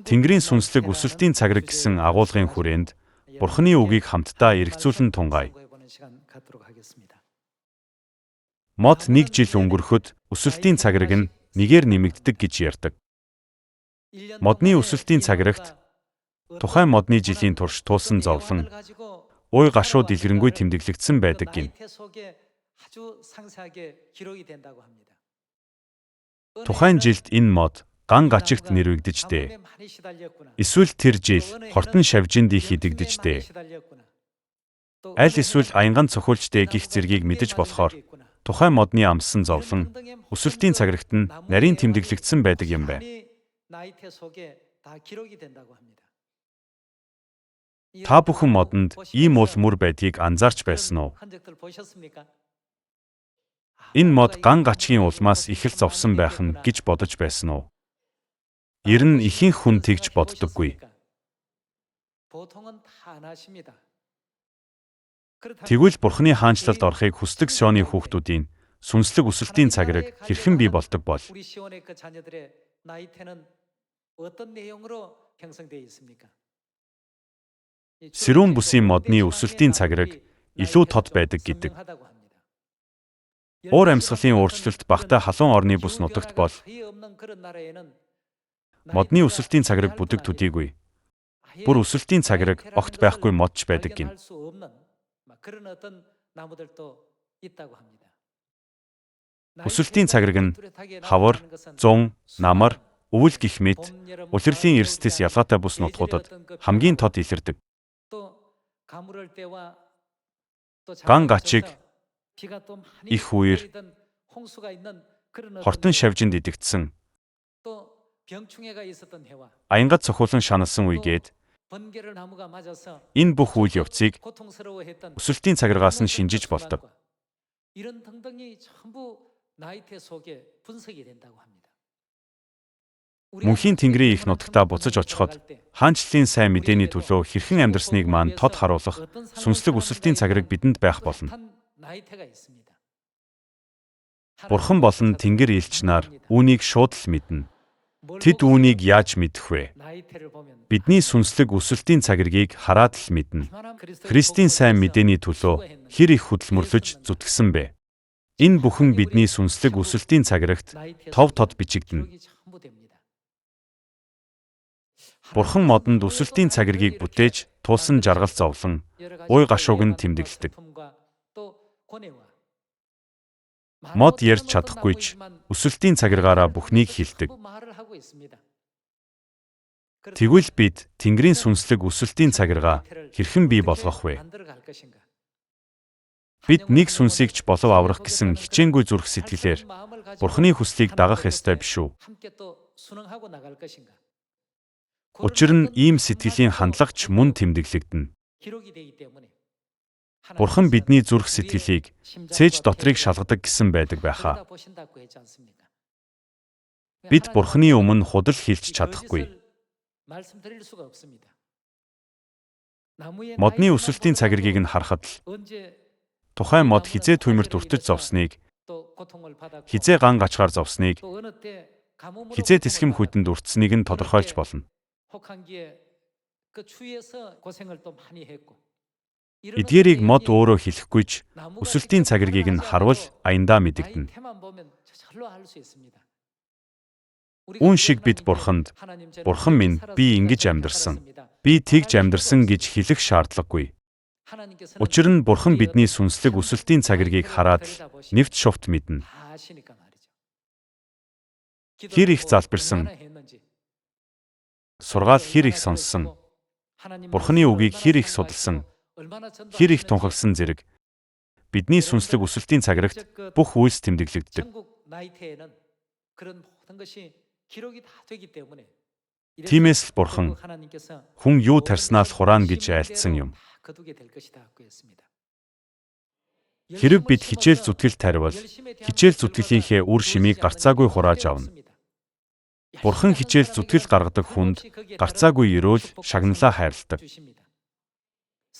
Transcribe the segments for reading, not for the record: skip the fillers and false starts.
Тэнгэрийн сүнслэг өсөлтийн цаграг гэсэн агуулгын хүрээнд Бурхны үгийг хамтдаа эргцүүлэн тунгаая. Мод 1 жил өнгөрөхөд өсөлтийн цаграг нь нэгээр нэмэгддэг гэж ярьдаг. Модны өсөлтийн цаграгт тухайн модны жилийн турш туулсан зовлон, уй гашуу дэлгэрэнгүй тэмдэглэгдсэн байдаг гин. Тухайн жилд энэ мод ган гачигт нэрвэгдэжтэй. Эсвэл тэр жил хортон шавжинд их идэгдэжтэй. Аль эсвэл аянган цохиулжтэй гих зэргийг мэдэж болохоор тухайн модны амссан зовлон өсөлтийн цаграгт нь нарийн тэмдэглэгдсэн байдаг юм байна. Та бүхэн модонд ийм уул мөр байдгийг анзаарч байсан уу? Энэ мод ган гачгийн улмаас их л зовсон байх нь гэж бодож байсан уу? Ер нь ихэнх хүн тэгж боддоггүй. Тэгвэл Бурхны хаанчлалд орохыг хүсдэг Сионы хүүхдүүдийн сүнслэг өсөлтийн цаграг хэрхэн бий болдог бол? Сэрүүн бүсийн модны өсөлтийн цаграг илүү тод байдаг гэдэг. Уур амьсгалын өөрчлөлт багтаа халуун орны бүс нутагт бол модны өсөлтийн цаграг бүдэг төдийгүй. Бүр өсөлтийн цаграг огт байхгүй модч байдаг гин. Өсөлтийн цаграг нь хавар, зун, намар, өвөл гих мэт улирлын эрсдэс ялгаатай бүс нутгуудад хамгийн тод илэрдэг. Ган гачиг, их үер, хортон шавжинд идэгдсэн, аянгад цохиулан шаналсан үегээд энэ бүх үйл явцыг өсөлтийн цаграгаас нь шинжиж болдог. Мөнхийн Тэнгэрийн их нутагтаа буцаж очиход хаанчлалын сайн мэдээний төлөө хэрхэн амьдрсныг маань тод харуулах сүнслэг өсөлтийн цаграг бидэнд байх болно. Бурхан болон Тэнгэр элч нар үүнийг шууд л мэднэ. Тэд үүнийг яаж мэдэх вэ? Бидний сүнслэг өсөлтийн цагргийг хараад л мэднэ. Христийн сайн мэдээний төлөө хэр их хөдөлмөрлөж зүтгэсэн бэ? Энэ бүхэн бидний сүнслэг өсөлтийн цаграгт тов тод бичигдэнэ. Бурхан модонд өсөлтийн цагргийг бүтээж туулсан жаргал зовлон, уй гашууг нь тэмдэглэдэг. Мод ярьж чадахгүй ч өсөлтийн цаграгаараа бүхнийг хэлдэг. Тэгвэл бид Тэнгэрийн сүнслэг өсөлтийн цаграгаа хэрхэн бий болгох вэ? Бид нэг сүнсийг ч болов аврах гэсэн хичээнгүй зүрх сэтгэлээр Бурханы хүслийг дагах ёстой биш үү? Учир нь ийм сэтгэлийн хандлагч мөн тэмдэглэгдэнэ. Бурхан бидний зүрх сэтгэлийг цээж дотрыг шалгадаг гэсэн байдаг байхаа. Бид Бурханы өмнө худал хэлж чадахгүй. Модны өсөлтийн цагргийг нь харахад л тухайн мод хизээ түмэрт өртөж зовсныг, хизээ ган гачгаар зовсныг, хизээ тэсгэм хүйтэнд өртснийг нь тодорхойлж болно. Эдгээрийг мод өөрөө хэлэхгүй ч өсөлтийн цагргийг нь харвал аяндаа мэдэгдэнэ. Үүн шиг бид Бурханд "Бурхан минь, би ингэж амьдарсан, би тэгж амьдарсан" гэж хэлэх шаардлагагүй. Учир нь Бурхан бидний сүнслэг өсөлтийн цагргийг хараад л нэвт шувт мэднэ. Хэр их залбирсан, сургаал хэр их сонссон, Бурханы үгийг хэр их судалсан, хэр их тунхагсан зэрэг бидний сүнслэг өсөлтийн цаграгт бүх үйлс тэмдэглэгддэг. Тиймээс л Бурхан хүн юу тарснаа л хураана гэж айлтсан юм. Хэрв бид хичээл зүтгэл таривал хичээл зүтгэлийнхээ үр шимийг гарцаагүй хурааж авна. Бурхан хичээл зүтгэл гаргадаг хүнд гарцаагүй ерөөл шагналаа хайрладаг.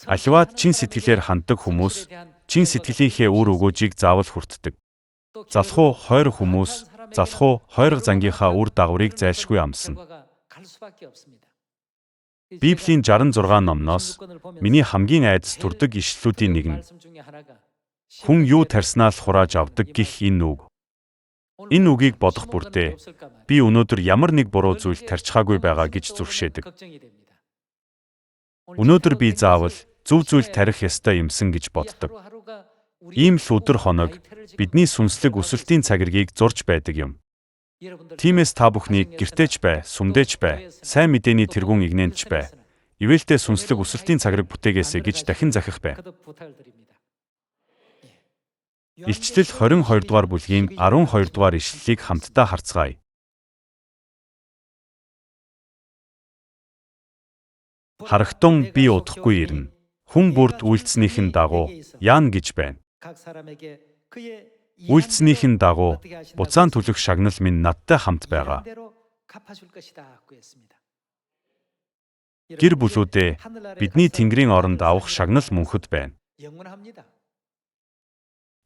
Аливаад чин сэтгэлээр ханддаг хүмүүс чин сэтгэлийнхээ үр өгөөжийг заавал хүртдэг. Залхуу хойрог хүмүүс залхуу хойрог зангийнхаа үр дагаврыг зайлшгүй амсна. Библийн 66 номноос миний хамгийн айдас төрдөг ишлэлүүдийн нэг нь хүн юу тарснаас хурааж авдаг гэх энэ үг. Энэ үгийг бодох бүртээ би өнөөдөр ямар нэг буруу зүйл тарьчихаагүй байгаа гэж зүрхшээдэг. Өнөөдөр би заавал зөв зүйл тарих ёстой юмсан гэж боддог. Ийм л өдөр хоног бидний сүнслэг өсөлтийн цагиргийг зурж байдаг юм. Тиймээс та бүхний гэртээч бай, сүмдээч бай, сайн мэдээний тэргуун игнэнч бай. Ивэлтэй сүнслэг өсөлтийн цагирыг бүтээгээсэй гэж дахин захих бай. Илчлэл 22 дугаар бүлгийн 12 дугаар ишлэлийг хамтдаа харцгаая. Харагтун би удахгүй ирнэ. Хүн бүрд үйлцнийхэн дагуу яан гэж байна. Үйлцнийхэн дагуу буцаан төлөх шагнал минь надтай хамт байгаа. Гэр бүлүүдээ бидний Тэнгэрийн оронд авах шагнал мөнхөд байна.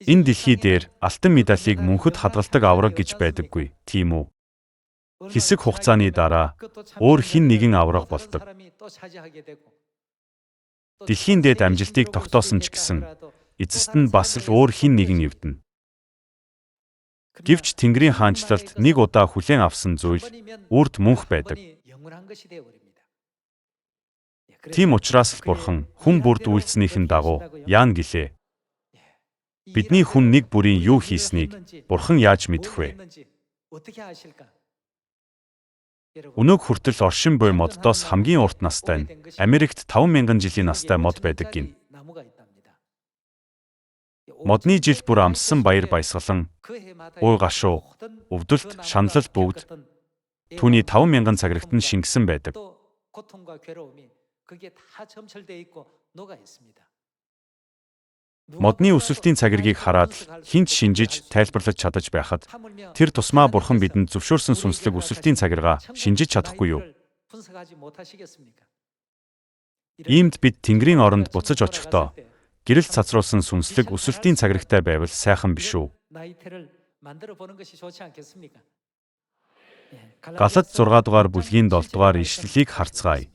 Энэ дэлхий дээр алтан медалийг мөнхөд хадгалдаг авраг гэж байдаггүй, тийм үү? Хэсэг хугацааны дараа өөр хэн нэгэн авраг болдог. Дэлхийн дээд амжилтыг тогтоосон ч гэсэн эцэст нь бас л өөр хэн нэгэн эвдэнэ. Гэвч Тэнгэрийн хаанчлалд нэг удаа хүлээн авсан зүйл үрд мөнх байдаг. Тийм учраас л Бурхан хүн бүрд үйлцнийхэн дагуу яан гэлээ. Бидний хүн нэг бүрийн юу хийснийг Бурхан яаж мэдэх вэ? Өнөөг хүртэл оршин буй моддоос хамгийн урт настай нь Америкт 5,000 жилийн настай мод байдаг гин. Модны жил бүр амссан баяр баясгалан, уй гашуу, өвдөлт, шаналл бүгд түүний 5,000 цагирагт нь шингэсэн байдаг. Модны өсөлтийн цагиргийг хараад хинч шинжиж тайлбарлаж чадаж байхад тэр тусмаа Бурхан бидэнд зөвшөөрсөн сүнслэг өсөлтийн цагиргаа шинжиж чадахгүй юу? Иймд бид Тэнгэрийн оронд буцаж очихдоо гэрэл цацруулсан сүнслэг өсөлтийн цагирагтай байвал сайхан биш үү? Галат 6 дугаар бүлгийн 7 дугаар ишлэлийг харцгаая.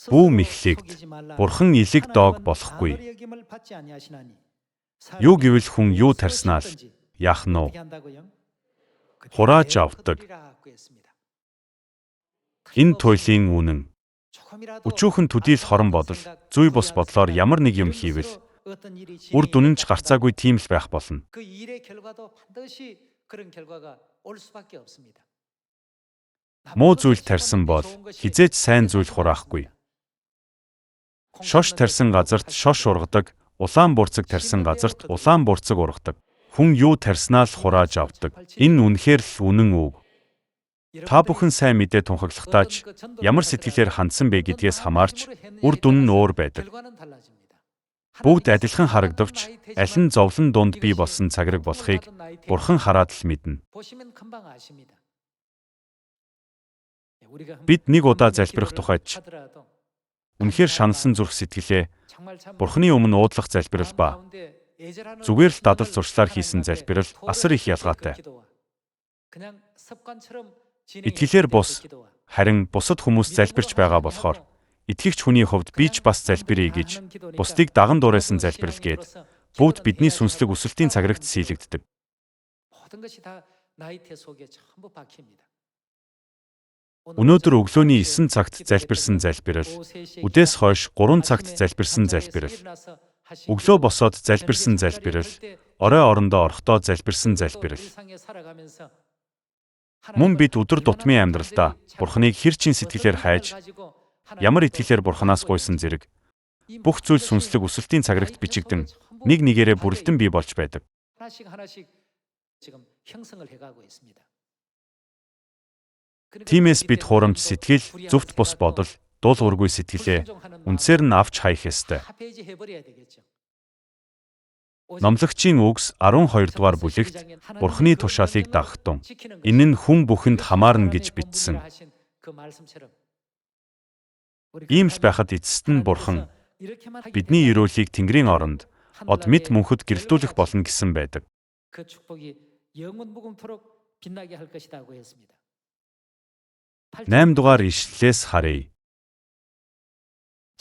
Бүү мэхлэгд Бурхан илэг доог болохгүй. Юу гэвэл хүн юу тарснаа л яах нь уу? Хурааж авдаг. Энэ туйлын үнэн. Өчүүхэн төдийл хорон бодол, зүй бус бодлоор ямар нэг юм хийвэл үр дүн нь ч гарцаагүй тийм л байх болно. Муу зүйл тарьсан бол хизээч сайн зүйл хураахгүй. Шош тарьсан газарт шош ургадаг, улаан бурцаг тарьсан газарт улаан бурцаг ургадаг. Хүн юу тарьснаа л хурааж авдаг. Энэ үнэхээр л үнэн үг. Та бүхэн сайн мэдээ тунхаглахтаач ямар сэтгэлээр хандсан бэ гэдгээс хамаарч үр дүн нь өөр байдаг. Бүгд адилхан харагдавч аль нь зовлон дунд бий болсон цагираг болохыг Бурхан хараад л мэднэ. Бид нэг удаа залбирах тухайд үнэхээр шаналсан зүрх сэтгэлээ Бурханы өмнө уудлах залбирал ба зүгээр л дадал зуршлаар хийсэн залбирал асар их ялгаатай. Итгэлээр бус, харин бусад хүмүүс залбирч байгаа болохоор итгэгч хүний хувьд би ч бас залбирая гэж бусдыг даган дуурайсан залбирал гээд бүгд бидний сүнслэг өсөлтийн цагирагт сийлэгддэг. Өнөөдөр өглөөний 9 цагт залбирсан залбирал, үдээс хойш 3 цагт залбирсан залбирал, өглөө босоод залбирсан залбирал, орой орондоо орохдоо залбирсан залбирал. Мөн бид өдөр тутмын амьдралдаа Бурханыг хэр чин сэтгэлээр хайж, ямар итгэлээр Бурханаас гуйсан зэрэг бүх зүйл сүнслэг өсөлтийн цагирагт бичигдэн нэг нэгээрээ бүрэлдэн бий болж байдаг. Тиймээс бид хурамч сэтгэл, зөвхт бус бодол, дул уургүй сэтгэлээ үндсээр нь авч хаях ёстой. Номлогчийн үгс 12 дугаар бүлэгт Бурханы тушаалыг дагахтун. Энэ нь хүн бүхэнд хамаарна гэж бичсэн. Ийм л байхад эцэст нь Бурхан бидний өрөөлийг Тэнгэрийн оронд од мэд мөнхөд гэрэлтүүлэх болно гэсэн байдаг. 8 дугаар ишлэлээс харъя.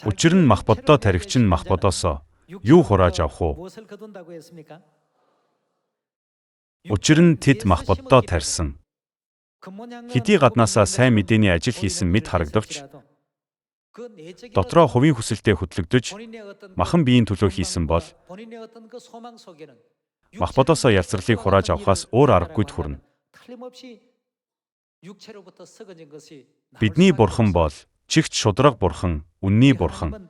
Учир нь мах боддоо тархич нь мах бодоосоо юу хурааж авах уу? Учир нь тэд мах боддоо тарьсан. Хэдий гаднаасаа сайн мэдээний ажил хийсэн мэд харагдавч дотроо хувийн хүсэлтэд хөдлөгдөж махан биеийн төлөө хийсэн бол мах бодоосоо ялцралыг хурааж авахаас өөр аргагүй хүрнэ. Бидний бурхан бол чигт шударга бурхан, үнний бурхан.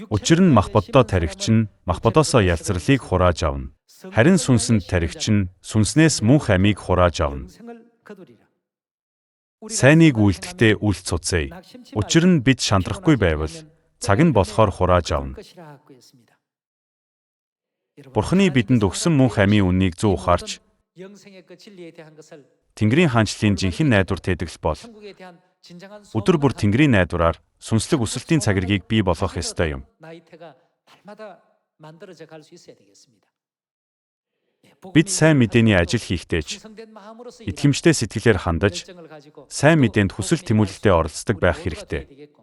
Учир нь мах боддоо тархич нь мах бодоосоо ялцралыг хурааж авна. Харин сүнсэнд тархич нь сүнснээс мөнх амийг хурааж авна. Сайныг үйлдэхдээ үл цуцъя. Учир нь бид шантрахгүй байвал цаг нь болохоор хурааж авна. Бурханы бидэнд өгсөн мөнх амийн үннийг зөв ухаарч Тэнгэрийн хаанчлалын жинхэнэ найдвар тэтгэл бол өдөр бүр Тэнгэрийн найдвараар сүнслэг өсөлтийн цагиргийг бий болгох ёстой юм. Бид сайн мэдээний ажил хийхдээ итгэмжтэй сэтгэлээр хандаж сайн мэдээнд хүсэл тэмүүлэлтэд оролцдог байх хэрэгтэй.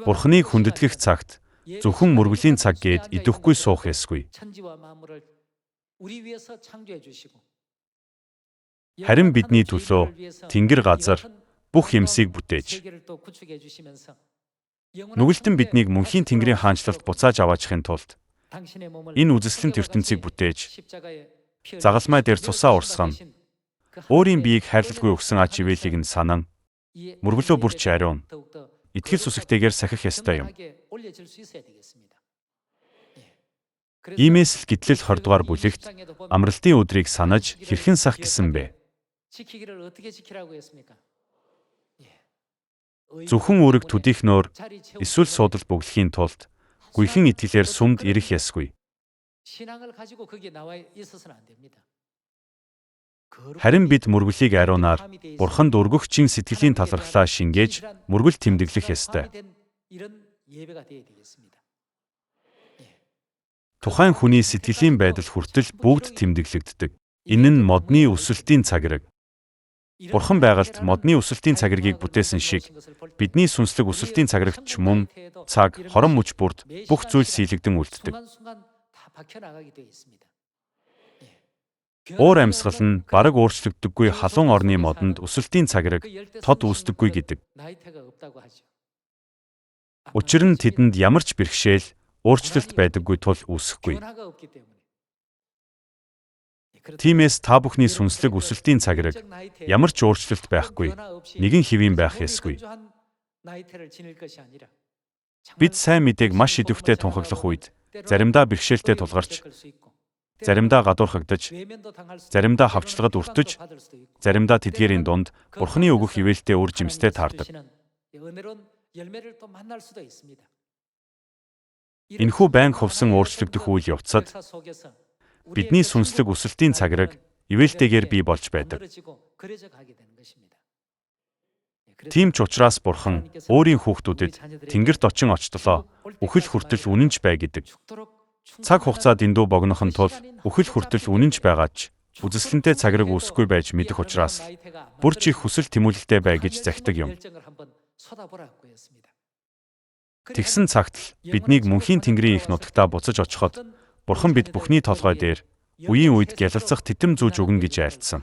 Бурханыг хүндэтгэх цагт зөвхөн мөргөлийн цаг гээд идэвхгүй суух ёсгүй. Харин бидний төлөө Тэнгэр газар бүх юмсыг бүтээж нүгэлтэн биднийг мөнхийн Тэнгэрийн хаанчлалд буцааж аваачихын тулд энэ үзэсгэлэнт ертөнцийг бүтээж загалмай дээр цусаа урсган өөрийн биеийг хайрлалгүй өгсөн ач ивэлийг нь санан мөргөлөө бүрч ариун итгэл сүсэгтэйгээр сахих ёстой юм. Иймээс л гитлэл 20 дугаар бүлэгт амралтын өдрийг санаж хэрхэн сах гэсэн бэ? Зөвхөн үүрэг төдийхнөөр эсвэл суудал бөглөхийн тулд гүйхэн итгэлээр сүмд ирэх ёсгүй. Харин бид мөргөлийг ариунаар Бурханд өргөгчийн сэтгэлийн талархлаа шингээж мөргөл тэмдэглэх ёстой. Тухайн хүний сэтгэлийн байдал хүртэл бүгд тэмдэглэгддэг. Энэ нь модны өсөлтийн цагираг. Бурхан байгальд модны өсөлтийн цагиргийг бүтээсэн шиг бидний сүнслэг өсөлтийн цагирагт ч мөн цаг, хорон мөч бүрд бүх зүйл сийлэгдэн үлддэг. Уур амьсгал нь бараг өөрчлөгддөггүй халуун орны модонд өсөлтийн цагираг тод үүсдэггүй гэдэг. Учир нь тэдэнд ямар ч бэрхшээл өөрчлөлт байдаггүй тул үүсэхгүй. Тиймээс та бүхний сүнслэг өсөлтийн цагираг ямар ч өөрчлөлт байхгүй, нэгэн хэвийн байх ёсгүй. Бид сайн мэдээг маш идэвхтэй тунхаглах үед заримдаа бэрхшээлтэй тулгарч, заримдаа гадуурхагдаж, заримдаа хавчлагад өртөж, заримдаа тэдгээрийн дунд Бурханы өгөх ивэлтэй үр жимстэй таардаг. Энэхүү байнга хувсан өөрчлөгдөх үйл явцад бидний сүнслэг өсөлтийн цагираг ивэлтэйгээр бий болж байдаг. Тийм ч учраас Бурхан өөрийн хүүхдүүдэд Тэнгэрт очин очлоо, үхэл хүртэл үнэнч бай гэдэг. Цаг хугацаа дэндүү богнохын тулд үхэл хүртэл үнэнч байгач үзэсгэлэнтэй цагираг үүсэхгүй байж мэдэх учраас бүр ч их хүсэл тэмүүлэлтэй бай гэж захидаг юм. Тэгсэн цагт л биднийг мөнхийн Тэнгэрийн их нутагтаа буцаж очиход Бурхан бид бүхний толгой дээр үеийн үед гялалцах титэм зүүж өгнө гэж айлтсан.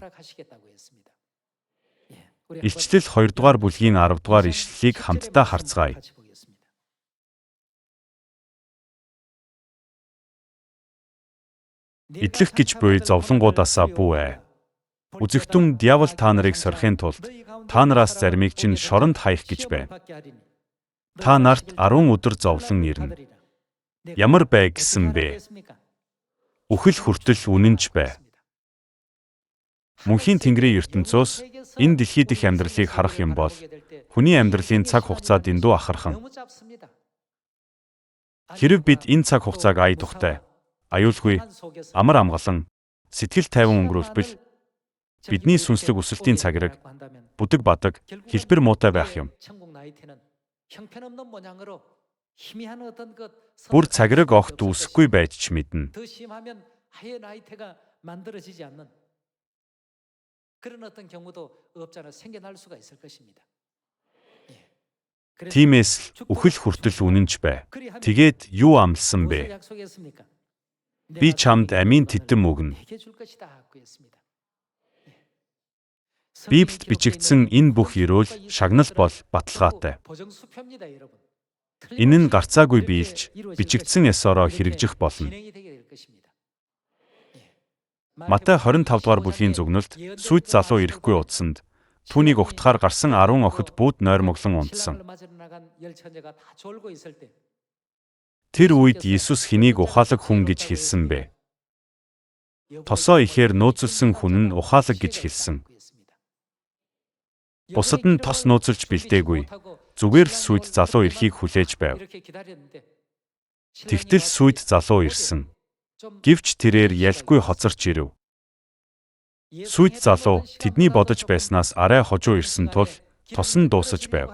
Илчлэл 2 дугаар бүлгийн 10 дугаар ишлэлийг хамтдаа харцгаая. Идлэх гэж буй зовлонгуудаасаа бүү. Үзэгтэн диавол та нарыг сорихын тулд та нараас заримыг чинь шоронд хаях гэж байна. Та нарт 10 өдөр зовлон ирнэ. Ямар бай гэсэн бэ? Үхэл хүртэл үнэнч бай. Мөнхийн Тэнгэрийн ертөнцөөс энэ дэлхий дэх амьдралыг харах юм бол хүний амьдралын цаг хугацаа дэндүү ахархан. Хэрэв бид энэ цаг хугацааг ая тухтай, аюулгүй, амар амгалан, сэтгэл тайван өнгөрүүлбэл бидний сүнслэг өсөлтийн цагираг бүдэг бадаг, хэлбэр муутай байх юм. Бүр цагираг огт үсэхгүй байж ч мэднэ. Тиймээс л үхэл хүртэл үнэнч бай. Тэгээд юу амласан бэ? Би чамд амийн титэм өгнө. Библиэд бичигдсэн энэ бүх ерөөл шагнал бол баталгаатай. Энэ нь гарцаагүй биелж, бичигдсэн ёсороо хэрэгжих болно. Матай 25 дугаар бүлгийн зүгнэлт сүйт залуу ирэхгүй удсанд түүнийг угтахаар гарсан 10 охид бууд нойрмоглон унтсан. Тэр үед Иесус хэнийг ухаалаг хүн гэж хэлсэн бэ? Тосоо ихээр нөөцлсөн хүн нь ухаалаг гэж хэлсэн. Бусад нь тос нөөцлж бэлдээгүй. Зүгээр л сүйт залуу ирэхийг хүлээж байв. Тэгтэл сүйт залуу ирсэн. Гэвч тэрээр ялгүй хоцорч ирэв. Сүйт залуу тэдний бодож байснаас арай хожуу ирсэн тул тос нь дуусаж байв.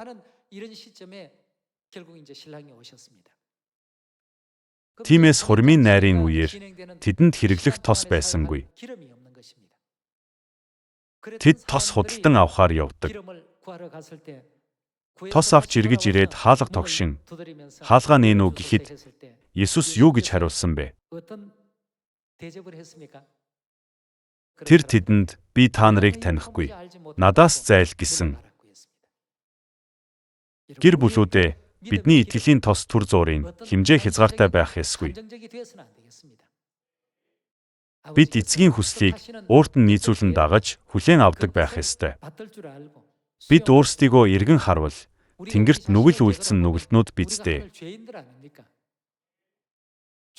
Тиймээс хурмын найрын үеэр тэдэнд хэрэглэх тос байсангүй. Тэд тос худалдан авахаар явдаг. Тос авч эргэж ирээд хаалга тогшин, хаалгаа нээн үү гэхэд Иесус юу гэж хариулсан бэ? Тэр тэдэнд би та нарыг танихгүй, надаас зайл гэсэн. Гэр бүлүүдээ бидний итгэлийн тос түр зуурын хэмжээ хязгаартай байх ёсгүй. Бид эцгийн хүслийг өөрт нь нийцүүлэн дагаж хүлээн авдаг байх ёстой. Бид өөрсдийгөө эргэн харвал Тэнгэрт нүгэл үйлдсэн нүгэлтнүүд бидтэй.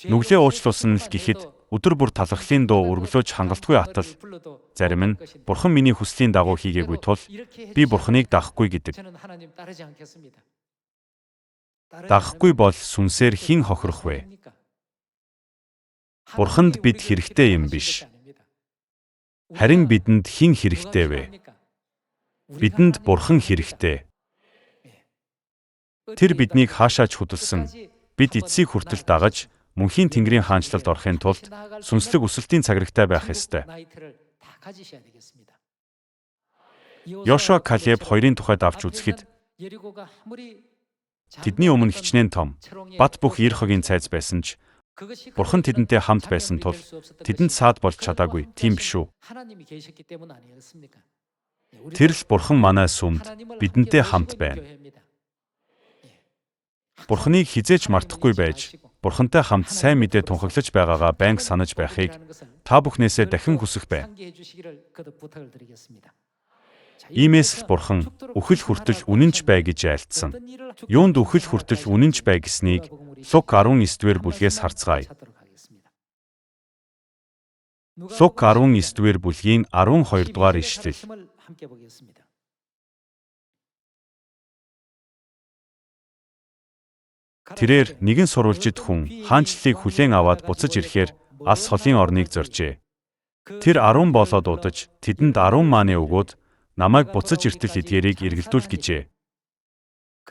Нүглээ уучлуулсан л гэхэд өдөр бүр талархлын дуу үргэлжлүүлж хангалтгүй атал. Зарим нь Бурхан миний хүслийн дагуу хийгээгүй тул би Бурханыг дагахгүй гэдэг. Дагахгүй бол сүнсээр хэн хохирох вэ? Бурханд бид хэрэгтэй юм биш. Харин бидэнд хэн хэрэгтэй вэ? Бидэнд Бурхан хэрэгтэй. Тэр биднийг хаашаач хөдөлсөн. Бид эцсийг хүртэл дагаж мөнхийн Тэнгэрийн хаанчлалд орохын тулд сүнслэг өсөлтийн цагирагтай байх ёстой. Йошуа Калеб хоёрын тухайд авч үзэхэд тэдний өмнө хичнээн том, бат бөх ир хогийн цайз байсан ч Бурхан тэдэнтэй хамт байсан тул тэдэнд саад болж чадаагүй. Тийм биш үү? Тэр л Бурхан манай сүмд бидэнтэй хамт байна. Бурханыг хизээч мартахгүй байж, Бурхантай хамт сайн мэдээ тунхаглаж байгаагаа байнга санаж байхыг та бүхнээсээ дахин хүсэх байна. Иймээс л Бурхан үхэл хүртэл үнэнч бай гэж айлтсан. Юунд үхэл хүртэл үнэнч бай гэснийг Лук 19-р бүлгээс харцгаая. Лук 19-р бүлгийн 12 дугаар ишлэл. Тэрээр нэгэн сурвалжид хүн хаанчлалыг хүлээн аваад буцаж ирэхээр алс холын орныг зоржээ. Тэр 10 болоод удаж тэдэнд 10 мааны өгөөд намайг буцаж иртэл эдгээрийг эргэлдүүл гэжээ.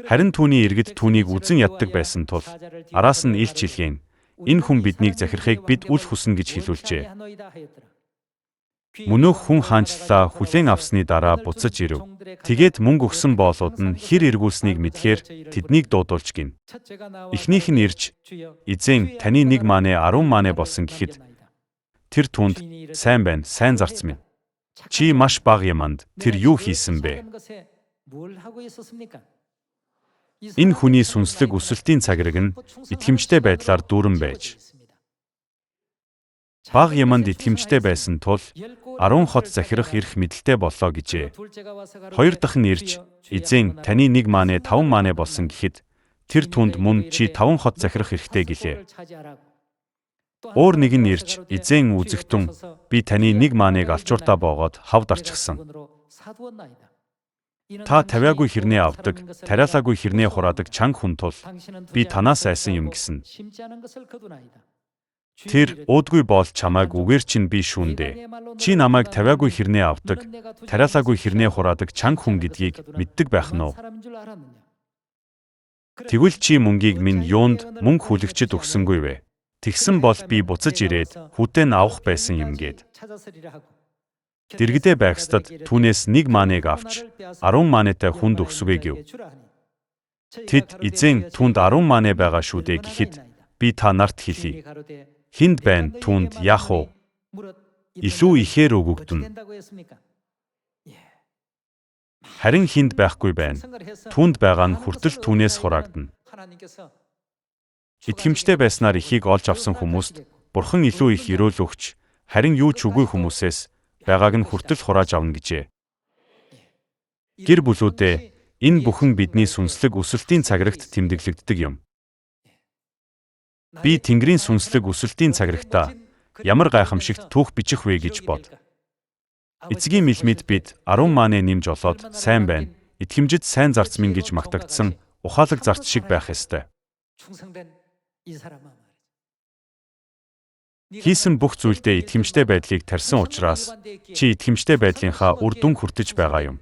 Харин түүний иргэд түүнийг үзэн яддаг байсан тул араас нь илч хэлгээн энэ хүн биднийг захирахыг бид үл хүснэ гэж хэлүүлжээ. Мөнөөх хүн хаанчлалаа хүлээн авсны дараа буцаж ирэв. Тэгээд мөнгө өгсөн боолууд нь хэр эргүүлснийг мэдхээр тэднийг дуудуулж гин. Эхнийх нь ирж эзэн таны 1 мааны 10 мааны болсон гэхэд тэр түнд сайн байна, сайн зарц минь. Чи маш бага юманд тэр юу хийсэн бэ? Энэ хүний сүнслэг өсөлтийн цагираг нь итгэмжтэй байдлаар дүүрэн байж бага юманд итгэмжтэй байсан тул 10 хот захирах эрх мэдэлтэй боллоо гэжээ. Хоёр дахь нь ирж эзэн таны 1 мааны 5 мааны болсон гэхэд тэр түнд мөн чи 5 хот захирах эрхтэй гэлээ. Өөр нэг нь ирж эзэн үзэгтэн би таны 1 мааныг алчууртаа боогоод хавд арчихсан. Та тавиагүй хэрнээ авдаг, тариалаагүй хэрнээ хураадаг чанга хүн тул би танаас айсан юм гэсэн. Тэр өөдгүй бол чамайг үгээр чинь би шүүндэ. Чи намайг тавиагүй хэрнээ авдаг, тариалаагүй хэрнээ хураадаг чанга хүн гэдгийг мэддэг байх нь уу? Тэгвэл чи мөнгийг минь юунд мөнгө хүлэгчэд өгсөнгүй вэ? Тэгсэн бол би буцаж ирээд хүтээ нь авах байсан юм гээд. Дэргэдээ байгстад түүнээс 1 маныг авч 10 манетай хүнд өгсөгүй гэв. Тэд эзэн түүнд 10 мане байгаа шүү дээ гэхэд би та нарт хэлье. Хинд байна түүнд яах вэ? Илүү ихээр өгөгдөнө. Харин хинд байхгүй байна. Түүнд байгаа нь хүртэл түүнээс хураагдана. Итгэмжтэй байснаар ихийг олж авсан хүмүүст Бурхан илүү их өрөөл өгч, харин юу ч үгүй хүмүүсээс байгааг нь хүртэл хурааж авна гэжээ. Гэр бүлүүдээ энэ бүхэн бидний сүнслэг өсөлтийн цаграгт тэмдэглэгддэг юм. Би Тэнгэрийн сүнслэг өсөлтийн цаграгтаа ямар гайхамшигт түүх бичих вэ гэж бод. Эцгийн мэлмид бид 10 мане нэмж олоод сайн байна. Итгэмжид сайн зарц минь гэж магтагдсан ухаалаг зарц шиг байх ёстой. Хийсэн бүх зүйлдээ итгэмжтэй байдлыг тарьсан учраас чи итгэмжтэй байдлынхаа үр дүн хүртэж байгаа юм.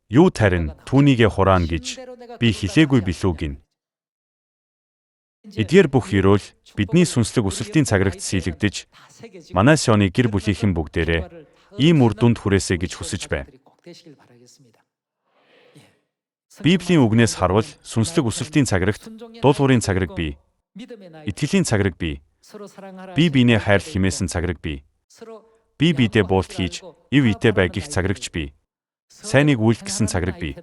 Юу тарин түүнийгээ хураана гэж би хэлээгүй билүү гин. Эдгээр бүх өрөөл бидний сүнслэг өсөлтийн цаграгт сийлэгдэж, манай Сионы гэр бүлийнхэн бүгдээрээ ийм үр дүнд хүрээсэй гэж хүсэж байна. Библийн үгнээс харвал сүнслэг өсөлтийн цаграгт дуулуурын цаграг бий, итгэлийн цаграг бий, бие биенээ хайр химээсэн цаграг бий, бие биедээ буулт хийж, ив итэй бай гэх цаграгч бий, сайныг үйлдэхсэн цаграг бий,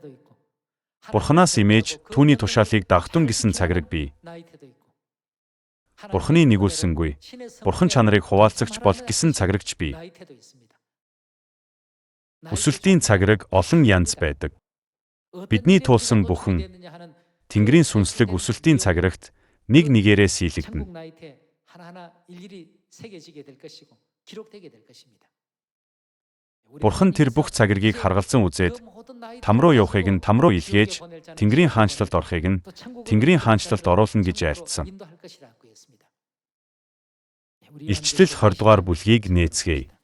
Бурханаас имэж түүний тушаалыг дагтун гэсэн цаграг бий. Бурханы нэгүүлсэнгүй, Бурхан чанарыг хуваалцагч бол гэсэн цаграгч бий. Өсөлтийн цаграг олон янз байдаг. Бидний туулсан бүхэн Тэнгэрийн сүнслэг өсөлтийн цаграгт нэг нэгээрээ сийлэгдэнэ. Бурхан тэр бүх цагиргийг харгалзан үзээд там руу явахыг нь там руу илгээж, Тэнгэрийн хаанчлалд орохыг нь Тэнгэрийн хаанчлалд оруулна гэж айлтсан. Илчлэл 20 дугаар бүлгийг нээцгээе.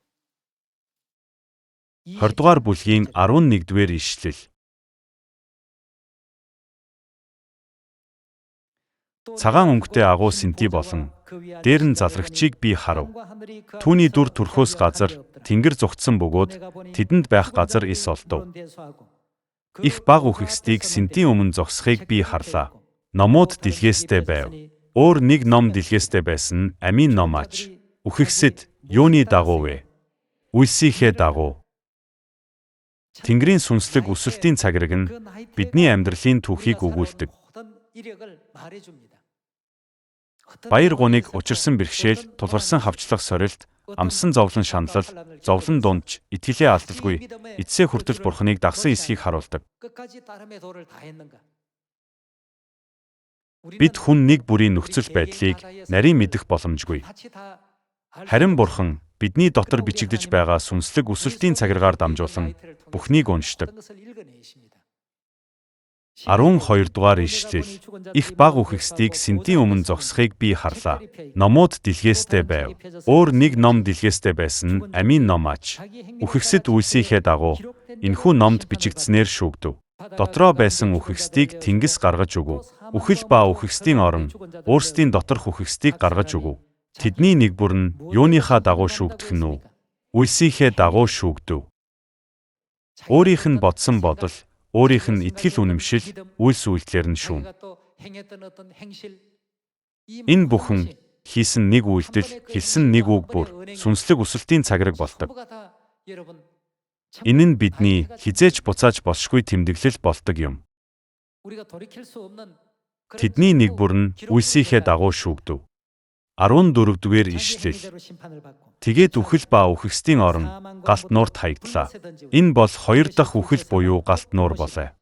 20 дугаар бүлгийн 11-р ишлэл. Цагаан өнгөтэй агуу синти болон дээр нь залрагчийг би харав. Түүний дүр төрхөөс газар тэнгэр зүгтсэн бөгөөд тэдэнд байх газар ис олдов. Их баг үхэгсдийг синтийн өмнө зогсохыг би харлаа. Номууд дэлгээстэй байв. Өөр нэг ном дэлгээстэй байсан нь амийн ном аж. Үхэгсэд юуны дагуу вэ? Үлсийнхээ дагуу. Тэнгэрийн сүнслэг өсөлтийн цагираг нь бидний амьдралын түүхийг өгүүлдэг. Баяр гуниг учирсан бэрхшээл, тулгарсан хавчлах сорилт, амсан зовлон шаналл, зовлон дундч, итгэлээ алдалгүй, эцсээ хүртэл Бурханыг дагсан эсхийг харуулдаг. Бид хүн нэг бүрийн нөхцөл байдлыг нарийн мэдэх боломжгүй. Харин Бурхан бидний дотор бичигдэж байгаа сүнслэг өсөлтийн цагиргаар дамжуулан бүхнийг уншдаг. 12 дугаар ишлэл. Их баг үхэгсдийг синтийн өмнө зогсохыг би харлаа. Номууд дэлгээстэй байв. Өөр нэг ном дэлгээстэй байсан нь амийн ном аж. Үхэгсэд үлсийнхээ дагуу энэхүү номд бичигдснээр шүүгдэв. Дотроо байсан үхэгсдийг тэнгис гаргаж өгөв. Үхэл ба үхэгсдийн орон өөрсдийн доторх үхэгсдийг гаргаж өгөв. Тэдний нэг бүр нь юуныхаа дагуу шүүгдэх нь үү? Үлсийнхээ дагуу шүүгдэв. Өөрийнх нь бодсон бодол, өөрийнх нь итгэл үнэмшил, үйлс үйлдэлэр нь шүүн. Энэ бүхэн хийсэн нэг үйлдэл, хэлсэн нэг үг бүр сүнслэг өсөлтийн цагираг болдог. Энэ нь бидний хизээч буцааж болшгүй тэмдэглэл болдог юм. Тэдний нэг бүр нь үйлсийнхээ дагуу шүүгдэв. 14-р ишлэл. Тэгээд үхэл ба үхэгсдийн орон галт нуурт хаягдлаа. Энэ бол 2 дахь үхэл буюу галт нуур болоо.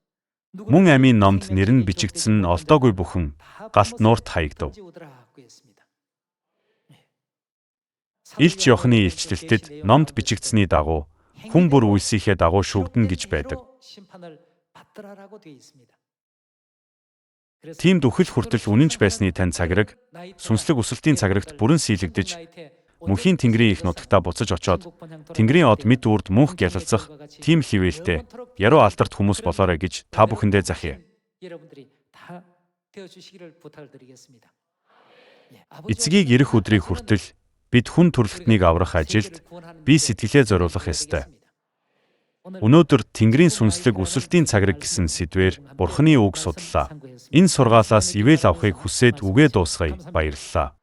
Мөн амийн номд нэр нь бичигдсэн олдоогүй бүхэн галт нуурт хаягдав. Илч Иохны илчлэлтэд номд бичигдсэний дагуу хүн бүр үйлсийнхээ дагуу шүүгдэнэ гэж байдаг. Тиймд үхэл хүртэл үнэнч байсны тань цагираг, сүнслэг өсөлтийн цагирагт бүрэн сийлэгдэж, мөнхийн Тэнгэрийн их нутагтаа буцаж очоод, Тэнгэрийн од мэд үрд мөнх гялалцах, тийм хивээлтэй, яруу алдарт хүмүүс болоорой гэж та бүхэндээ захия. Эцгийг ирэх өдрийг хүртэл бид хүн төрөлхтнийг аврах ажилд бие сэтгэлээ зориулах ёстой. Өнөөдөр Тэнгэрийн сүнслэг өсөлтийн цаграг гэсэн сэдвээр Бурхны үг судлаа. Энэ сургаалаас ивэл авахыг хүсээд үгээ дуусгая. Баярлалаа.